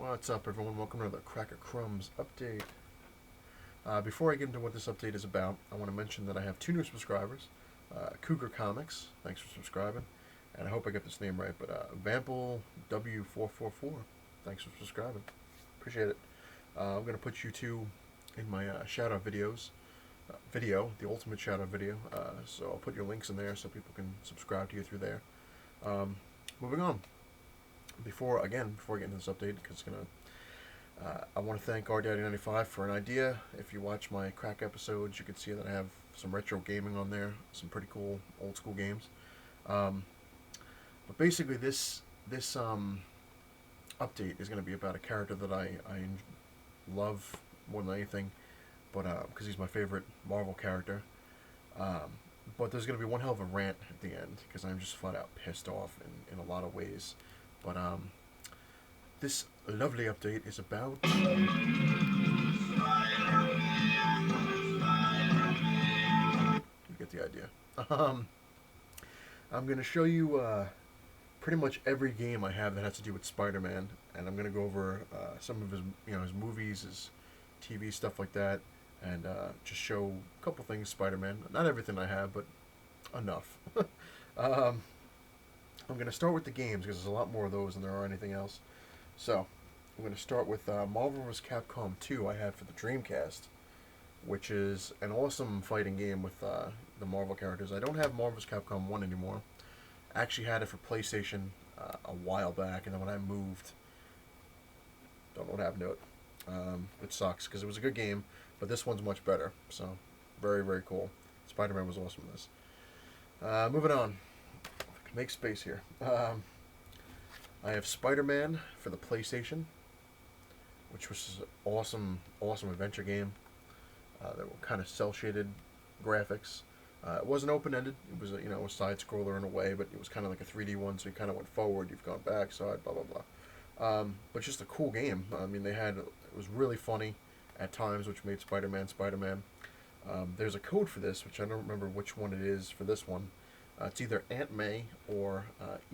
What's up, everyone? Welcome to the Crumbs update. Before I get into what this update is about, I want to mention that I have two new subscribers. Cougar Comics, thanks for subscribing. And I hope I get this name right, but Vampel W444, thanks for subscribing. Appreciate it. I'm going to put you two in my shout-out videos. The ultimate shout-out video. So I'll put your links in there so people can subscribe to you through there. Moving on. Before I get into this update, because I want to thank RDaddy95 for an idea. If you watch my crack episodes, you can see that I have some retro gaming on there, some pretty cool old school games. But basically, this update is going to be about a character that I love more than anything, but because he's my favorite Marvel character. But there's going to be one hell of a rant at the end because I'm just flat out pissed off in a lot of ways. But this lovely update is about you get the idea. I'm going to show you pretty much every game I have that has to do with Spider-Man, and I'm going to go over some of his his movies, his TV stuff like that, and just show a couple things Spider-Man. Not everything I have, but enough. I'm going to start with the games because there's a lot more of those than there are anything else. So, I'm going to start with Marvel vs. Capcom 2 I had for the Dreamcast, which is an awesome fighting game with the Marvel characters. I don't have Marvel vs. Capcom 1 anymore. I actually had it for PlayStation a while back, and then when I moved, don't know what happened to it. It sucks because it was a good game, but this one's much better. So, very, very cool. Spider-Man was awesome in this. Moving on. Make space here. I have Spider-Man for the PlayStation, which was an awesome adventure game. They were kind of cel-shaded graphics. It wasn't open-ended. It was a side scroller in a way, but it was kind of like a 3D one. So you kind of went forward, you've gone back, side, blah blah blah. But just a cool game. I mean, it was really funny at times, which made Spider-Man Spider-Man. There's a code for this, which I don't remember which one it is for this one. It's either Aunt May or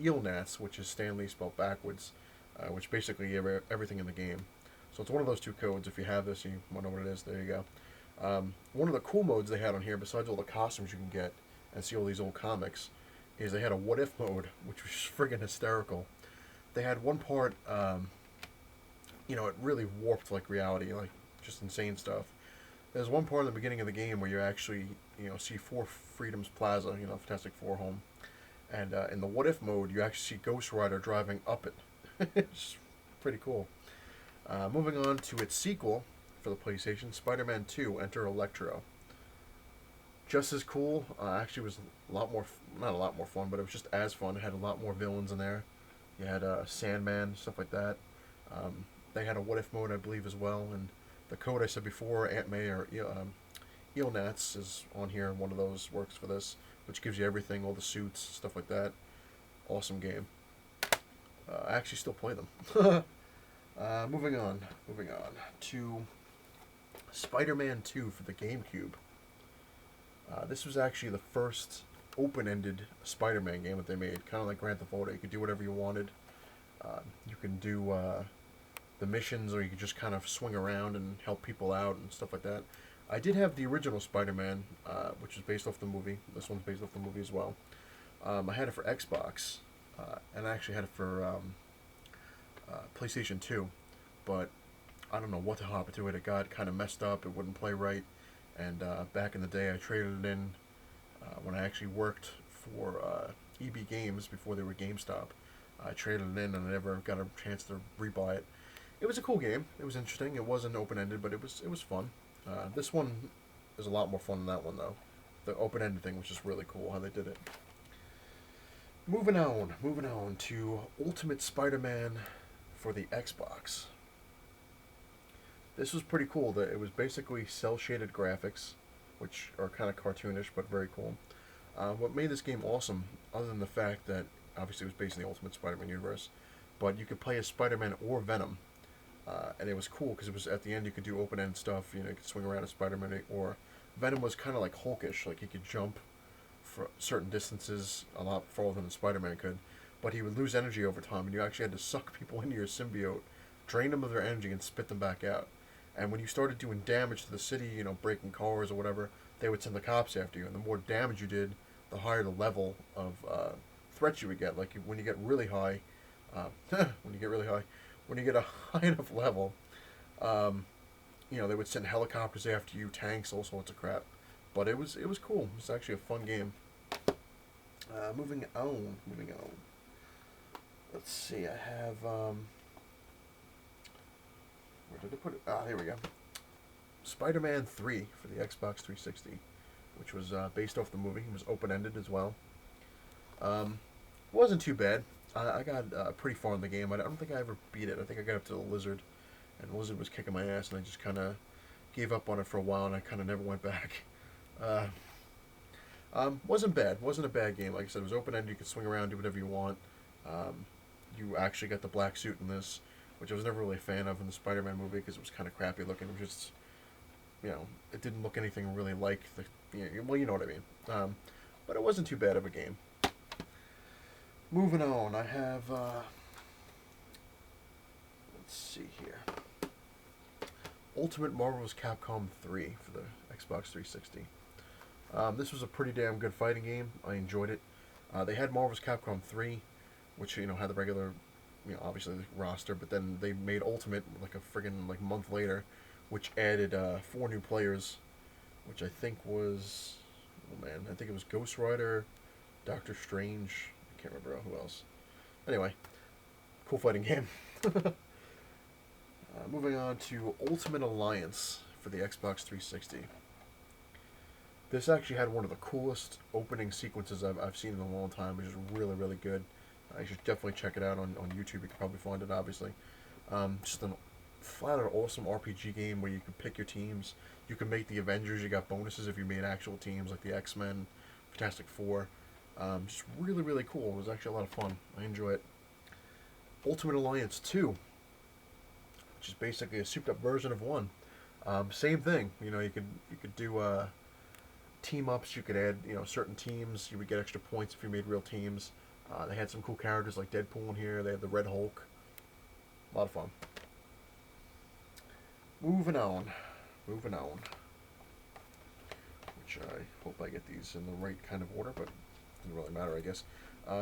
Eelnats, which is Stanley spelled backwards, which basically everything in the game. So it's one of those two codes. If you have this, you want to know what it is, there you go. One of the cool modes they had on here, besides all the costumes you can get and see all these old comics, is they had a what if mode, which was friggin' hysterical. They had one part, it really warped like reality, like just insane stuff. There's one part in the beginning of the game where you actually, see Four Freedoms Plaza, Fantastic Four home. And in the what if mode, you actually see Ghost Rider driving up it. It's pretty cool. Moving on to its sequel for the PlayStation, Spider-Man 2, Enter Electro. Just as cool. Actually was not a lot more fun, but it was just as fun. It had a lot more villains in there. You had Sandman, stuff like that. They had a what if mode, I believe, as well, and the code I said before, Aunt May or Eelnats, is on here. One of those works for this, which gives you everything, all the suits, stuff like that. Awesome game. I actually still play them. Moving on to Spider-Man 2 for the GameCube. This was actually the first open-ended Spider-Man game that they made, kind of like Grand Theft Auto. You could do whatever you wanted. You can do the missions, or you could just kind of swing around and help people out and stuff like that. I did have the original Spider-Man, which is based off the movie. This one's based off the movie as well. I had it for Xbox, and I actually had it for PlayStation 2, but I don't know what happened to it. It got kind of messed up. It wouldn't play right, and back in the day, I traded it in when I actually worked for EB Games before they were GameStop. I traded it in, and I never got a chance to rebuy it. It was a cool game. It was interesting. It wasn't open-ended, but it was fun. This one is a lot more fun than that one, though. The open-ended thing was just really cool how they did it. Moving on to Ultimate Spider-Man for the Xbox. This was pretty cool. That it was basically cel-shaded graphics, which are kind of cartoonish, but very cool. What made this game awesome, other than the fact that obviously it was based in the Ultimate Spider-Man universe, but you could play as Spider-Man or Venom. And it was cool because it was at the end you could do open-end stuff. You could swing around as Spider-Man, or Venom was kind of like Hulkish, like he could jump for certain distances a lot farther than Spider-Man could, but he would lose energy over time, and you actually had to suck people into your symbiote drain them of their energy and spit them back out. And when you started doing damage to the city, breaking cars or whatever, they would send the cops after you. And the more damage you did, the higher the level of threats you would get. Like when you get really high, when you get a high enough level, they would send helicopters after you, tanks, all sorts of crap. But it was cool. It was actually a fun game. Moving on. Let's see. I have where did I put it? Here we go. Spider-Man 3 for the Xbox 360, which was based off the movie. It was open-ended as well. Wasn't too bad. I got pretty far in the game. I don't think I ever beat it. I think I got up to the lizard, and the lizard was kicking my ass, and I just kind of gave up on it for a while, and I kind of never went back. Wasn't bad. Wasn't a bad game. Like I said, it was open-ended. You could swing around, do whatever you want. You actually got the black suit in this, which I was never really a fan of in the Spider-Man movie because it was kind of crappy looking. It was just, it didn't look anything really like the, well, you know what I mean. But it wasn't too bad of a game. Moving on, I have, let's see here. Ultimate Marvel's Capcom 3 for the Xbox 360. This was a pretty damn good fighting game. I enjoyed it. They had Marvel's Capcom 3, which, had the regular, obviously the roster, but then they made Ultimate like a friggin' month later, which added 4 new players, which I think was, I think it was Ghost Rider, Doctor Strange, I can't remember who else. Anyway, cool fighting game. Moving on to Ultimate Alliance for the Xbox 360. This actually had one of the coolest opening sequences I've seen in a long time, which is really, really good. You should definitely check it out on YouTube. You can probably find it, obviously. Just a flat-out awesome RPG game where you can pick your teams. You can make the Avengers. You got bonuses if you made actual teams, like the X-Men, Fantastic Four. Just really, really cool. It was actually a lot of fun. I enjoy it. Ultimate Alliance 2, which is basically a souped-up version of 1. Same thing. You could do team-ups. You could add certain teams. You would get extra points if you made real teams. They had some cool characters like Deadpool in here. They had the Red Hulk. A lot of fun. Moving on. Which I hope I get these in the right kind of order, but it doesn't really matter, I guess.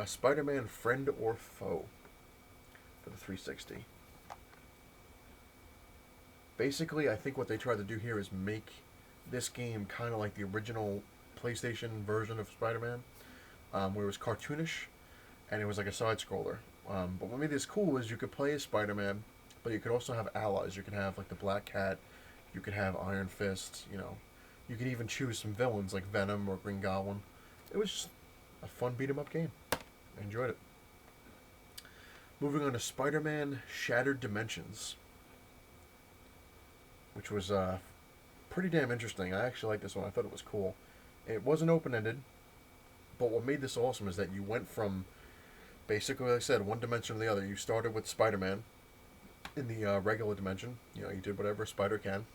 Spider-Man Friend or Foe for the 360. Basically, I think what they tried to do here is make this game kind of like the original PlayStation version of Spider-Man, where it was cartoonish, and it was like a side-scroller. But what made this cool is you could play as Spider-Man, but you could also have allies. You could have like the Black Cat, you could have Iron Fist, you could even choose some villains like Venom or Green Goblin. It was just a fun beat-em-up game. I enjoyed it. Moving on to Spider-Man Shattered Dimensions, which was pretty damn interesting. I actually liked this one. I thought it was cool. It wasn't open-ended, but what made this awesome is that you went from, basically, like I said, one dimension to the other. You started with Spider-Man in the regular dimension. You did whatever a spider can.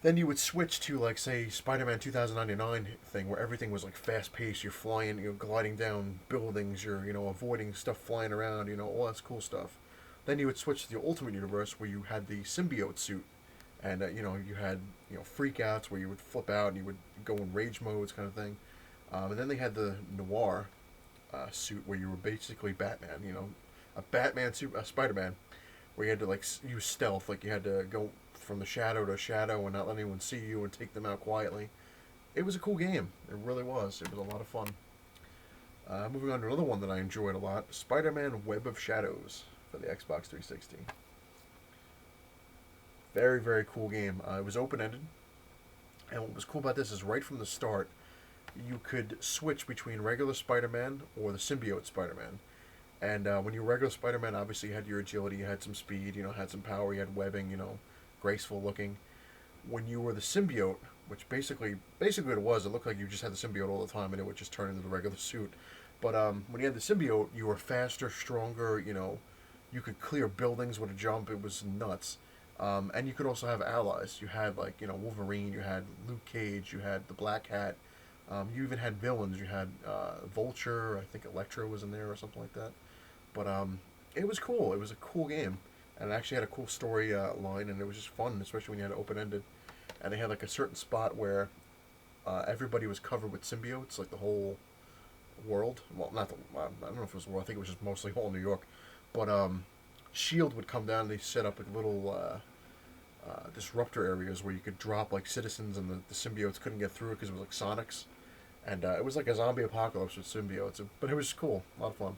Then you would switch to, like, say, Spider-Man 2099 thing, where everything was, like, fast-paced. You're flying, gliding down buildings. You're, avoiding stuff flying around, all that cool stuff. Then you would switch to the Ultimate Universe, where you had the symbiote suit. And, you had, freakouts where you would flip out and you would go in rage modes kind of thing. And then they had the Noir suit, where you were basically Batman, a Batman suit, a Spider-Man, where you had to, like, use stealth. Like, you had to go from the shadow to shadow and not let anyone see you and take them out quietly. It was a cool game. It really was. It was a lot of fun. Moving on to another one that I enjoyed a lot, Spider-Man Web of Shadows for the Xbox 360. Very, very cool game. It was open-ended. And what was cool about this is right from the start, you could switch between regular Spider-Man or the symbiote Spider-Man. And when you were regular Spider-Man, obviously you had your agility, you had some speed, had some power, you had webbing, graceful looking. When you were the symbiote, which basically what it was, it looked like you just had the symbiote all the time and it would just turn into the regular suit. But when you had the symbiote, you were faster, stronger, you could clear buildings with a jump. It was nuts. And you could also have allies. You had, like, Wolverine, you had Luke Cage, you had the Black Hat. You even had villains. You had Vulture, I think Electro was in there or something like that. But it was cool. It was a cool game. and it actually had a cool story line, and it was just fun, especially when you had it open ended. And they had like a certain spot where everybody was covered with symbiotes, like the whole world. Well, not the I don't know if it was the world. I think it was just mostly all New York. But Shield would come down. And they set up like little disruptor areas where you could drop like citizens, and the symbiotes couldn't get through it because it was like Sonics, and it was like a zombie apocalypse with symbiotes. But it was cool, a lot of fun.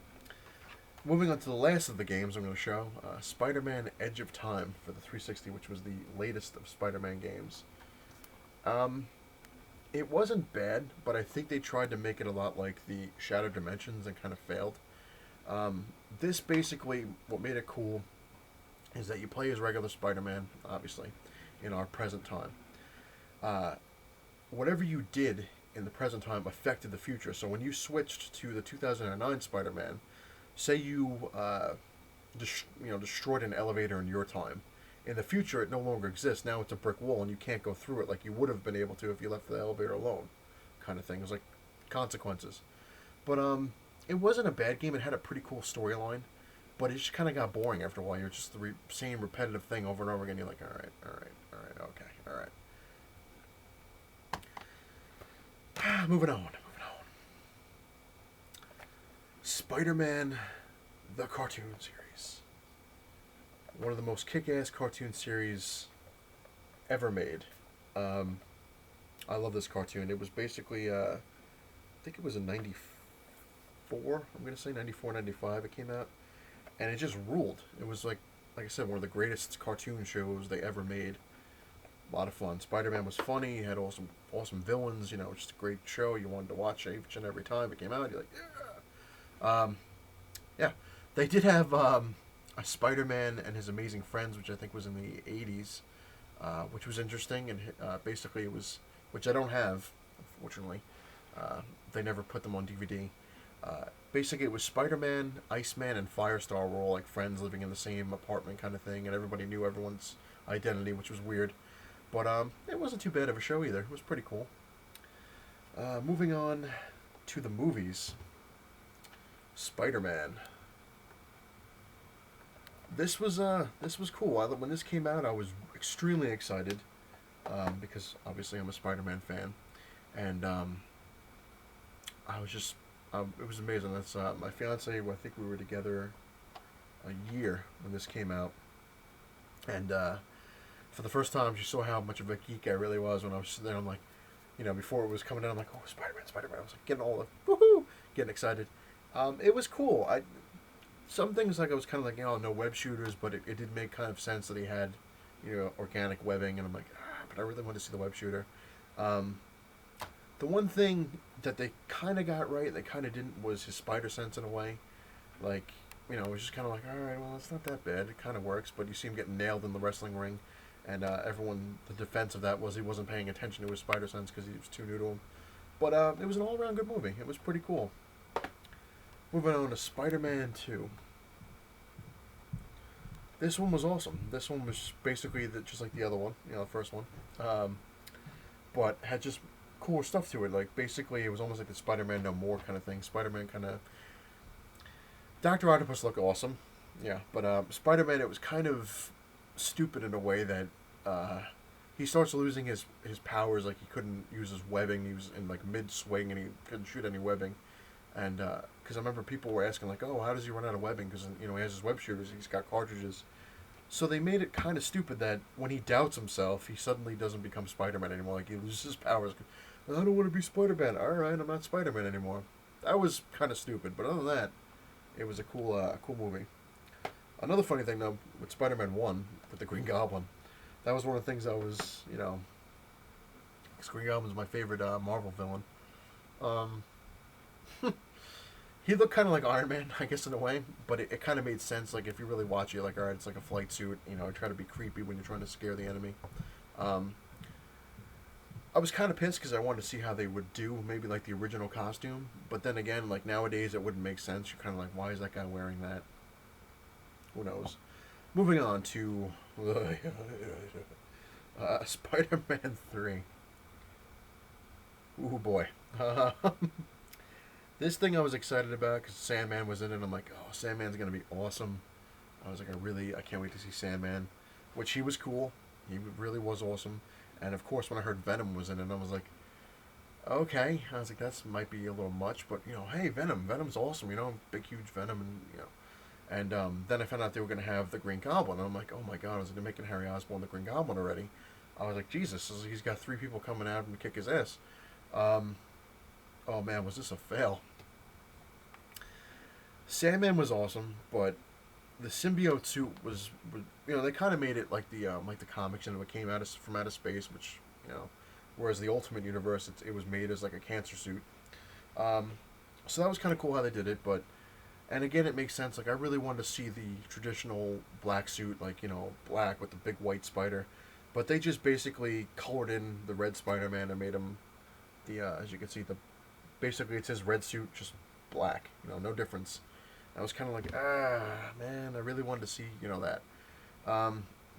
Moving on to the last of the games I'm going to show, Spider-Man: Edge of Time for the 360, which was the latest of Spider-Man games. It wasn't bad, but I think they tried to make it a lot like the Shattered Dimensions and kind of failed. This basically, what made it cool is that you play as regular Spider-Man, obviously, in our present time. Whatever you did in the present time affected the future. So when you switched to the 2009 Spider-Man, say you, destroyed an elevator in your time. In the future, it no longer exists. Now it's a brick wall, and you can't go through it like you would have been able to if you left the elevator alone, kind of thing. It was like consequences. But it wasn't a bad game. It had a pretty cool storyline, but it just kind of got boring after a while. You're just the same repetitive thing over and over again. You're like, all right, okay, all right. Moving on. Spider-Man, the cartoon series. One of the most kick-ass cartoon series ever made. I love this cartoon. It was basically, I think it was in 94, I'm going to say 94, 95 it came out. And it just ruled. It was like I said, one of the greatest cartoon shows they ever made. A lot of fun. Spider-Man was funny. He had awesome villains. Just a great show. You wanted to watch each and every time it came out. You're like, yeah. Yeah. They did have a Spider-Man and His Amazing Friends, which I think was in the 80s, which was interesting. And basically it was, which I don't have, unfortunately. They never put them on DVD. Basically, it was Spider-Man, Iceman, and Firestar were all like friends living in the same apartment kind of thing, and everybody knew everyone's identity, which was weird. But it wasn't too bad of a show either. It was pretty cool. Moving on to the movies. Spider-Man. This was cool. When this came out, I was extremely excited because obviously I'm a Spider-Man fan, and I was just it was amazing. That's my fiance. I think we were together a year when this came out, and for the first time, she saw how much of a geek I really was when I was sitting there. I'm like, before it was coming out, I'm like, oh, Spider-Man. I was like getting all the woohoo, getting excited. It was cool. Some things like I was kind of like, no web shooters, but it did make kind of sense that he had, organic webbing, and I'm like, but I really want to see the web shooter. The one thing that they kind of got right, they kind of didn't, was his spider sense in a way. Like, it was just kind of like, all right, well, it's not that bad. It kind of works, but you see him getting nailed in the wrestling ring, and the defense of that was he wasn't paying attention to his spider sense because he was too new to him. But it was an all-around good movie. It was pretty cool. Moving on to Spider-Man 2. This one was awesome. This one was basically just like the other one, the first one, but had just cool stuff to it. Like, basically, it was almost like the Spider-Man No More kind of thing. Spider-Man kind of... Dr. Octopus looked awesome, yeah, but Spider-Man, it was kind of stupid in a way that he starts losing his powers. Like, he couldn't use his webbing. He was in, like, mid-swing, and he couldn't shoot any webbing. And, because I remember people were asking, like, oh, how does he run out of webbing? Because, he has his web shooters. He's got cartridges. So they made it kind of stupid that when he doubts himself, he suddenly doesn't become Spider-Man anymore. Like, he loses his powers. I don't want to be Spider-Man. All right, I'm not Spider-Man anymore. That was kind of stupid, but other than that, it was a cool movie. Another funny thing, though, with Spider-Man 1, with the Green Goblin, that was one of the things I was, because Green Goblin's my favorite Marvel villain. He looked kind of like Iron Man, I guess, in a way, but it kind of made sense. Like, if you really watch it, like, all right, it's like a flight suit. Try to be creepy when you're trying to scare the enemy. I was kind of pissed because I wanted to see how they would do maybe like the original costume, but then again, like nowadays it wouldn't make sense. You're kind of like, why is that guy wearing that? Who knows? Moving on to Spider-Man 3. Ooh boy. This thing I was excited about because Sandman was in it. I'm like, oh, Sandman's going to be awesome. I was like, I can't wait to see Sandman, which he was cool. He really was awesome. And of course, when I heard Venom was in it, I was like, okay. I was like, that's might be a little much, but hey, Venom's awesome. Big huge Venom, and. And then I found out they were going to have the Green Goblin. And I'm like, oh my god, I was like, they're making Harry Osborn the Green Goblin already. I was like, Jesus, he's got 3 people coming at him to kick his ass. Oh man, was this a fail? Sandman was awesome, but the symbiote suit was they kind of made it like the comics, and it came out from outer space, which whereas the Ultimate Universe it was made as like a cancer suit. So that was kind of cool how they did it, but. And again, it makes sense. Like, I really wanted to see the traditional black suit, like, black with the big white spider. But they just basically colored in the red Spider-Man and made him as you can see, basically it's his red suit, just black. No difference. I was kind of like, man, I really wanted to see, that.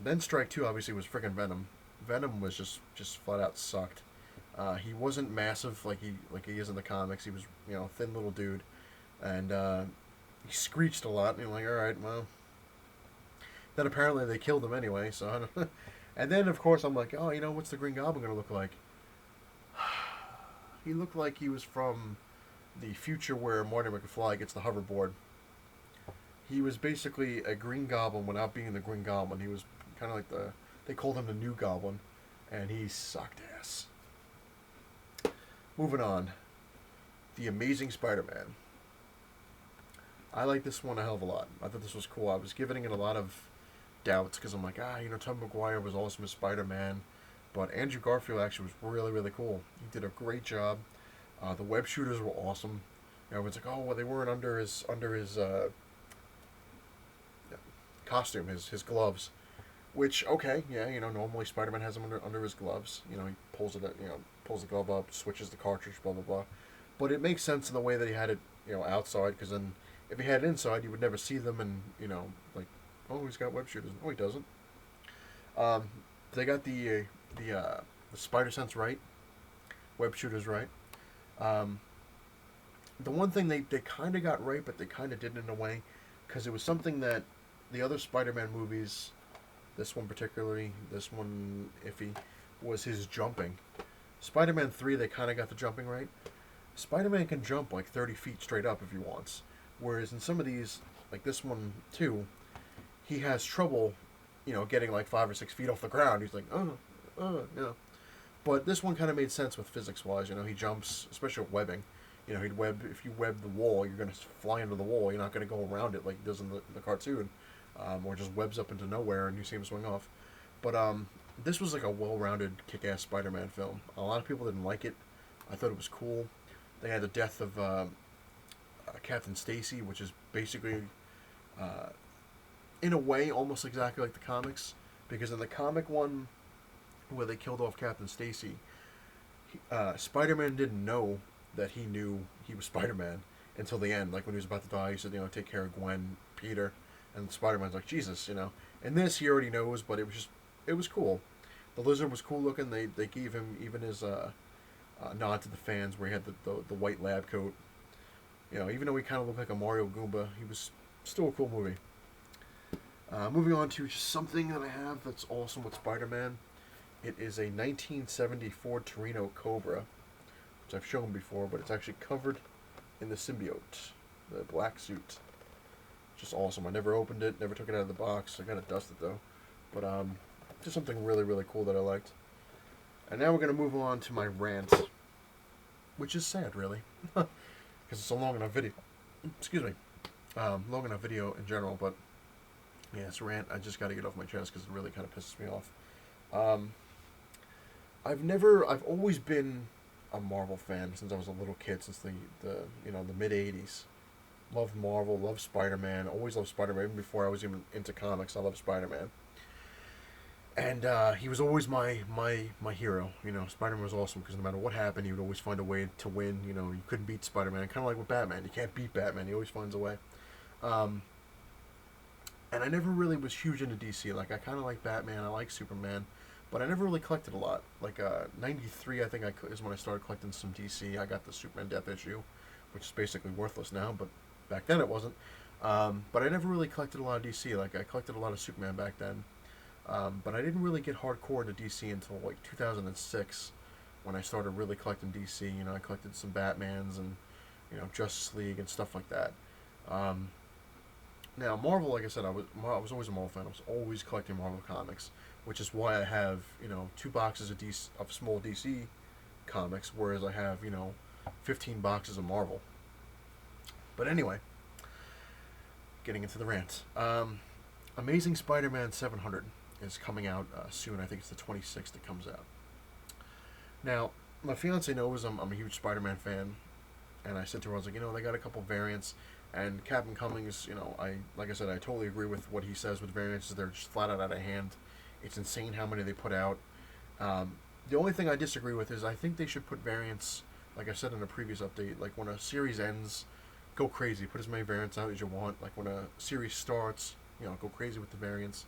Then Strike 2 obviously was freaking Venom. Venom was just flat out sucked. He wasn't massive like he is in the comics. He was, thin little dude. And, he screeched a lot, and you're like, alright, well. Then apparently they killed him anyway, so I don't know. And then, of course, I'm like, oh, what's the Green Goblin going to look like? He looked like he was from the future where Marty McFly gets the hoverboard. He was basically a Green Goblin without being the Green Goblin. He was kind of like they called him the New Goblin, and he sucked ass. Moving on. The Amazing Spider-Man. I like this one a hell of a lot. I thought this was cool. I was giving it a lot of doubts because I'm like, Tobey Maguire was awesome as Spider-Man, but Andrew Garfield actually was really, really cool. He did a great job. The web shooters were awesome. Everyone's like, oh, well, they weren't under his costume, his gloves. Which, okay, yeah, normally Spider-Man has them under his gloves. He pulls it, pulls the glove up, switches the cartridge, blah blah blah. But it makes sense in the way that he had it, outside, because then. If he had it inside, you would never see them, and like, oh, he's got web shooters. No, he doesn't. They got the spider sense right, web shooters right. The one thing they kind of got right, but they kind of didn't in a way, because it was something that the other Spider-Man movies, this one particularly, this one iffy, was his jumping. Spider-Man 3, they kind of got the jumping right. Spider-Man can jump like 30 feet straight up if he wants. Whereas in some of these, like this one too, he has trouble, getting like 5 or 6 feet off the ground. He's like, But this one kind of made sense with physics-wise. He jumps, especially with webbing. He'd web. If you web the wall, you're going to fly into the wall. You're not going to go around it like he does in the cartoon, or just webs up into nowhere and you see him swing off. But this was like a well-rounded, kick-ass Spider-Man film. A lot of people didn't like it. I thought it was cool. They had the death of Captain Stacy, which is basically, in a way, almost exactly like the comics. Because in the comic one, where they killed off Captain Stacy, Spider-Man didn't know that he knew he was Spider-Man until the end. Like when he was about to die, he said, take care of Gwen, Peter, and Spider-Man's like, Jesus, In this, he already knows, but it was cool. The Lizard was cool looking. They gave him even his nod to the fans where he had the white lab coat. Even though he kind of looked like a Mario Goomba, he was still a cool movie. Moving on to something that I have that's awesome with Spider-Man. It is a 1974 Torino Cobra, which I've shown before, but it's actually covered in the symbiote, the black suit. Just awesome. I never opened it, never took it out of the box. I got it dusted though. But just something really, really cool that I liked. And now we're going to move on to my rant, which is sad, really. Because it's a long enough video. Excuse me. Long enough video in general, but yeah, it's a rant. I just got to get off my chest because it really kind of pisses me off. I've always been a Marvel fan since I was a little kid, since the mid '80s. Loved Marvel, loved Spider-Man. Always loved Spider-Man. Even before I was even into comics, I loved Spider-Man. And he was always my hero. Spider-Man was awesome because no matter what happened, he would always find a way to win. You couldn't beat Spider-Man. Kind of like with Batman. You can't beat Batman. He always finds a way. And I never really was huge into DC. Like, I kind of like Batman. I like Superman. But I never really collected a lot. Like, 93, I think, is when I started collecting some DC. I got the Superman Death issue, which is basically worthless now, but back then it wasn't. But I never really collected a lot of DC. Like, I collected a lot of Superman back then. But I didn't really get hardcore into DC until like 2006, when I started really collecting DC. You know, I collected some Batmans and, you know, Justice League and stuff like that. Um, Now, Marvel, like I said, I was always a Marvel fan. I was always collecting Marvel comics, which is why I have, you know, 2 boxes of small DC comics, whereas I have, you know, 15 boxes of Marvel. But anyway, getting into the rant. Amazing Spider-Man 700 is coming out soon. I think it's the 26th it comes out. Now, my fiance knows I'm a huge Spider-Man fan, and I said to her, I was like, you know, they got a couple variants, and Captain Cummings, you know, like I said, I totally agree with what he says with variants. They're just flat out of hand. It's insane how many they put out. The only thing I disagree with is I think they should put variants, like I said in a previous update, like when a series ends, go crazy. Put as many variants out as you want. Like when a series starts, you know, go crazy with the variants.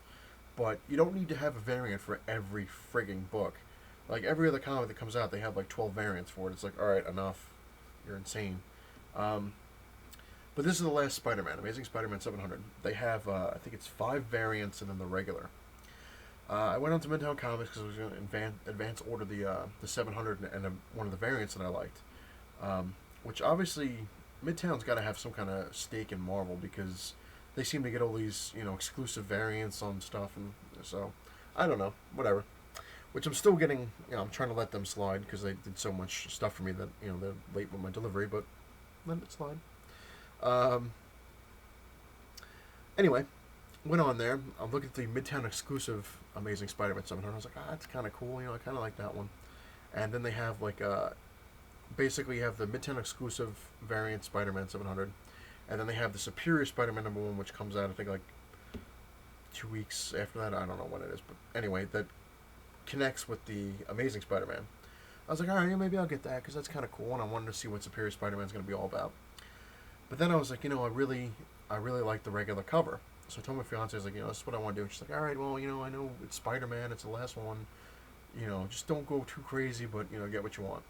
But you don't need to have a variant for every frigging book. Like every other comic that comes out, they have like 12 variants for it. It's like, alright, enough. You're insane. But this is the last Spider-Man, Amazing Spider-Man 700. They have, I think it's 5 variants and then the regular. I went on to Midtown Comics because I was going to advance order the 700 and one of the variants that I liked. Which obviously, Midtown's got to have some kind of stake in Marvel because they seem to get all these, you know, exclusive variants on stuff, and so I don't know, whatever. Which I'm still getting, you know, I'm trying to let them slide because they did so much stuff for me that, you know, they're late with my delivery, but let it slide. Um, anyway, went on there. I'm looking at the Midtown exclusive Amazing Spider-Man 700. I was like, that's kind of cool. You know, I kind of like that one. And then they have like basically you have the Midtown exclusive variant Spider-Man 700, and then they have the Superior Spider-Man #1, which comes out I think like 2 weeks after that. I don't know when it is, but anyway, that connects with the Amazing Spider-Man. I was like, all right, yeah, maybe I'll get that because that's kind of cool, and I wanted to see what Superior Spider-Man is going to be all about. But then I was like, you know, I really like the regular cover. So I told my fiance, I was like, you know, this is what I want to do. And she's like, all right, well, you know, I know it's Spider-Man, it's the last one. You know, just don't go too crazy, but, you know, get what you want.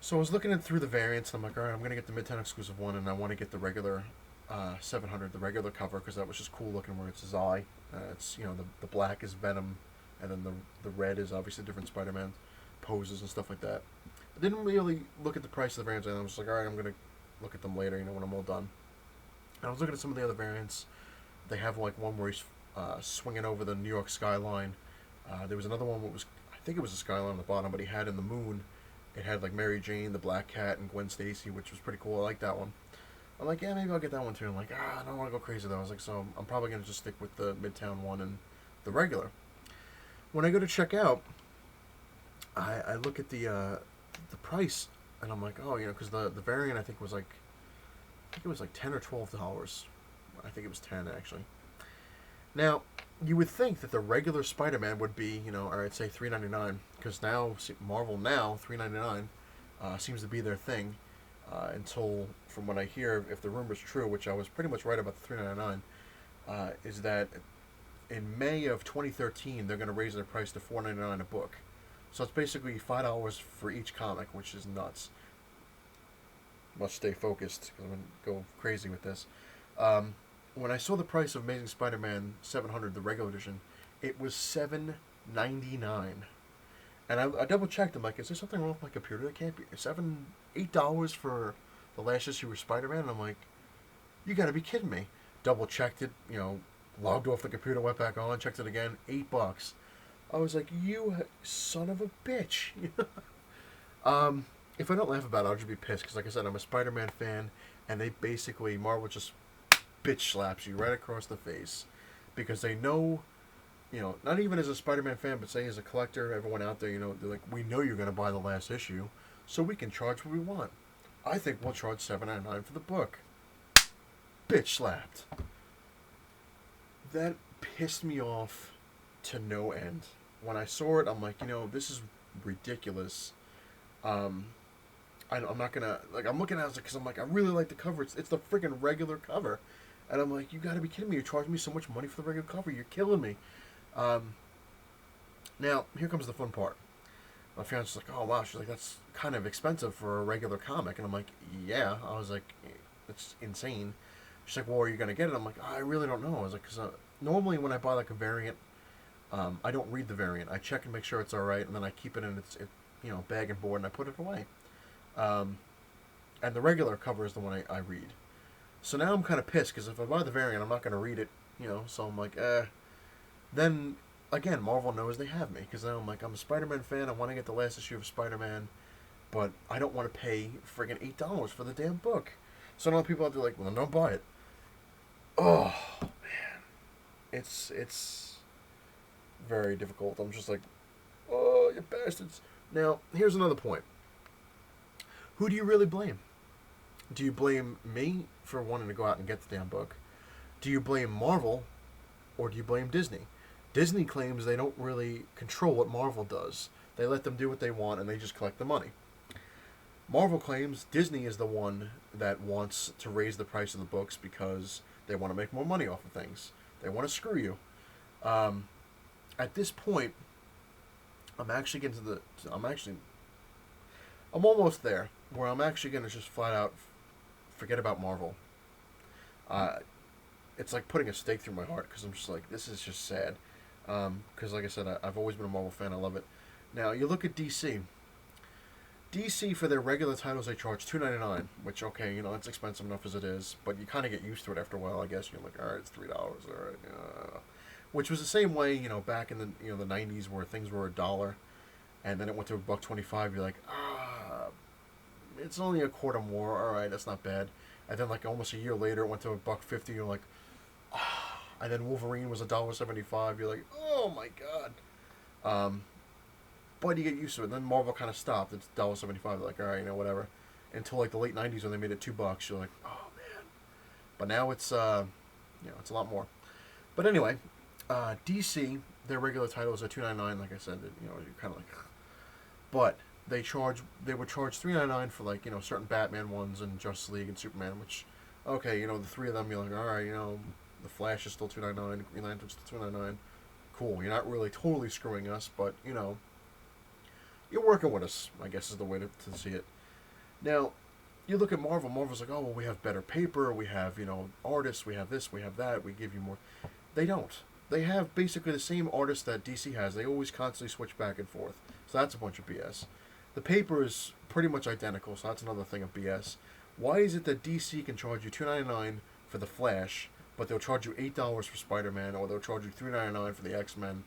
So I was looking through the variants, and I'm like, all right, I'm going to get the Midtown exclusive one, and I want to get the regular 700, the regular cover, because that was just cool looking where it's his eye. It's, you know, the black is Venom, and then the red is obviously different Spider-Man poses and stuff like that. I didn't really look at the price of the variants, and I was just like, all right, I'm going to look at them later, you know, when I'm all done. And I was looking at some of the other variants. They have like one where he's swinging over the New York skyline. There was another one that was, I think it was a skyline on the bottom, but he had in the moon, it had like Mary Jane, the Black Cat, and Gwen Stacy, which was pretty cool. I like that one. I'm like, yeah, maybe I'll get that one too. I'm like, I don't want to go crazy though. I was like, so I'm probably going to just stick with the Midtown one and the regular. When I go to check out, I look at the price, and I'm like, oh, you know, because the variant I think was like, it was like $10 or $12. I think it was 10 actually. Now, you would think that the regular Spider-Man would be, you know, or I'd say $3.99, because now Marvel now $3.99 seems to be their thing. Until, from what I hear, if the rumor's true, which I was pretty much right about the $3.99, is that in May of 2013 they're going to raise their price to $4.99 a book. So it's basically $5 for each comic, which is nuts. Must stay focused because I'm going to go crazy with this. When I saw the price of Amazing Spider-Man 700, the regular edition, it was $7.99. And I double checked. I'm like, is there something wrong with my computer? That can't be $8 for the last issue of Spider-Man. And I'm like, you got to be kidding me. Double checked it. You know, logged off the computer, went back on, checked it again. $8. I was like, you son of a bitch. If I don't laugh about it, I'll just be pissed. Because like I said, I'm a Spider-Man fan, and they basically, Marvel just bitch slaps you right across the face. Because they know, you know, not even as a Spider-Man fan, but say as a collector, everyone out there, you know, they're like, we know you're going to buy the last issue, so we can charge what we want. I think we'll charge $7.99 for the book. Bitch slapped. That pissed me off to no end. When I saw it, I'm like, you know, this is ridiculous. I'm not gonna, like, I'm looking at it because I'm like, I really like the cover. It's the freaking regular cover. And I'm like, you gotta be kidding me. You're charging me so much money for the regular cover. You're killing me. Now, here comes the fun part. My fiance's like, oh, wow. She's like, that's kind of expensive for a regular comic. And I'm like, yeah. I was like, it's insane. She's like, well, are you gonna get it? I'm like, I really don't know. I was like, because normally when I buy like a variant, I don't read the variant. I check and make sure it's all right, and then I keep it in its bag and board, and I put it away. Um, and the regular cover is the one I read. So now I'm kind of pissed because if I buy the variant, I'm not going to read it, So I'm like, Then again, Marvel knows they have me because now I'm like, I'm a Spider-Man fan. I want to get the last issue of Spider-Man, but I don't want to pay friggin' $8 for the damn book. So now people out there like, well, don't buy it. Oh man, it's very difficult. I'm just like, oh, you bastards. Now here's another point. Who do you really blame? Do you blame me for wanting to go out and get the damn book? Do you blame Marvel, or do you blame Disney? Disney claims they don't really control what Marvel does. They let them do what they want and they just collect the money. Marvel claims Disney is the one that wants to raise the price of the books because they want to make more money off of things. They want to screw you. At this point, I'm actually getting to the. I'm almost there where I'm actually going to just flat out forget about Marvel. It's like putting a stake through my heart because I'm just like, this is just sad. Because like I said, I've always been a Marvel fan. I love it. Now you look at DC. DC for their regular titles they charge $2.99, which okay, it's expensive enough as it is, but you kind of get used to it after a while. I guess you're like, all right, it's $3, all right, which was the same way back in the '90s where things were $1, and then it went to $1.25. You're like, it's only a quarter more. All right, that's not bad. And then like almost a year later, it went to $1.50. You're like, and then Wolverine was $1.75. You're like, oh my god. But you get used to it. Then Marvel kind of stopped. It's $1.75. Like, all right, whatever. Until like the late '90s when they made it $2. You're like, oh man. But now it's it's a lot more. But anyway, DC their regular titles are $2.99. Like I said, you're kind of like, but they would charge $3.99 for like certain Batman ones and Justice League and Superman. Which, okay, the three of them you're like, all right, the Flash is still $2.99, Green Lantern's still $2.99. Cool. You're not really totally screwing us, but you're working with us, I guess is the way to see it. Now, you look at Marvel. Marvel's like, oh, well, we have better paper. We have, artists. We have this. We have that. We give you more. They don't. They have basically the same artists that DC has. They always constantly switch back and forth. So that's a bunch of BS. The paper is pretty much identical, so that's another thing of BS. Why is it that DC can charge you $2.99 for the Flash, but they'll charge you $8 for Spider-Man, or they'll charge you $3.99 for the X-Men?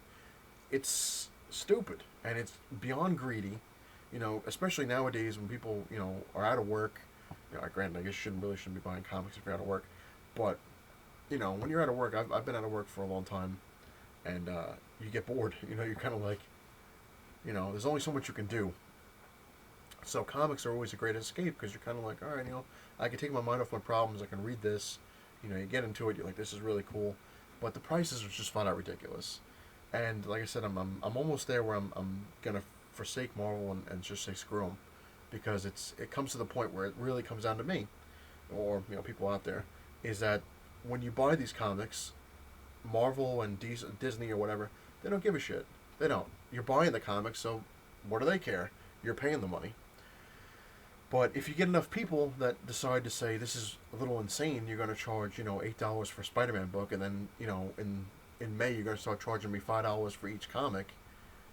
It's stupid, and it's beyond greedy. Especially nowadays when people are out of work. Granted, I guess you shouldn't be buying comics if you're out of work, but when you're out of work, I've been out of work for a long time, and you get bored. You're kind of like, there's only so much you can do. So comics are always a great escape because you're kind of like, all right, I can take my mind off my problems. I can read this. You get into it. You're like, this is really cool, but the prices are just flat out ridiculous. And like I said, I'm almost there where I'm gonna forsake Marvel and just say screw them, because it comes to the point where it really comes down to me, or people out there, is that when you buy these comics, Marvel and Disney or whatever, they don't give a shit. They don't. You're buying the comics, so what do they care? You're paying the money. But if you get enough people that decide to say this is a little insane, you're going to charge $8 for a Spider-Man book, and then in May you're going to start charging me $5 for each comic,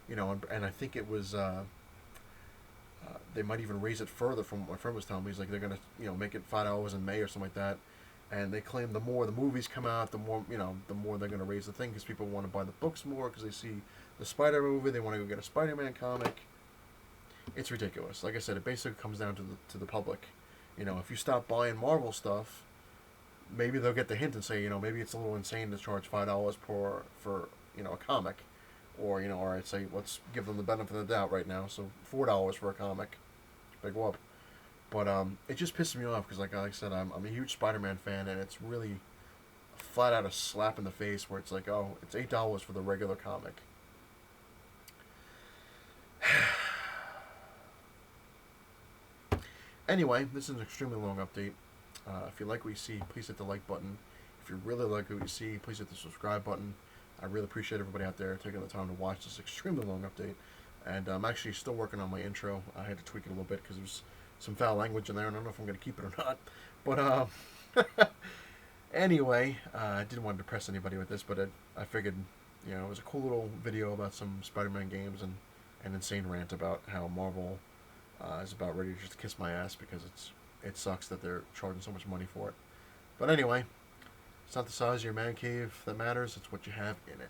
and I think it was they might even raise it further from what my friend was telling me. He's like, they're going to make it $5 in May or something like that, and they claim the more the movies come out, the more they're going to raise the thing because people want to buy the books more because they see the Spider movie, they want to go get a Spider-Man comic. It's ridiculous. Like I said, it basically comes down to the public. If you stop buying Marvel stuff, maybe they'll get the hint and say, maybe it's a little insane to charge $5 for a comic, or all right, say let's give them the benefit of the doubt right now, so $4 for a comic, big whoop. But it just pisses me off because like I said, I'm a huge Spider-Man fan, and it's really flat out a slap in the face where it's like, oh, it's $8 for the regular comic. Anyway, this is an extremely long update. If you like what you see, please hit the like button. If you really like what you see, please hit the subscribe button. I really appreciate everybody out there taking the time to watch this extremely long update. And I'm actually still working on my intro. I had to tweak it a little bit because there's some foul language in there, and I don't know if I'm going to keep it or not. But Anyway, I didn't want to depress anybody with this, but I figured, it was a cool little video about some Spider-Man games and an insane rant about how Marvel is about ready to just kiss my ass because it sucks that they're charging so much money for it. But anyway, it's not the size of your man cave that matters; it's what you have in it.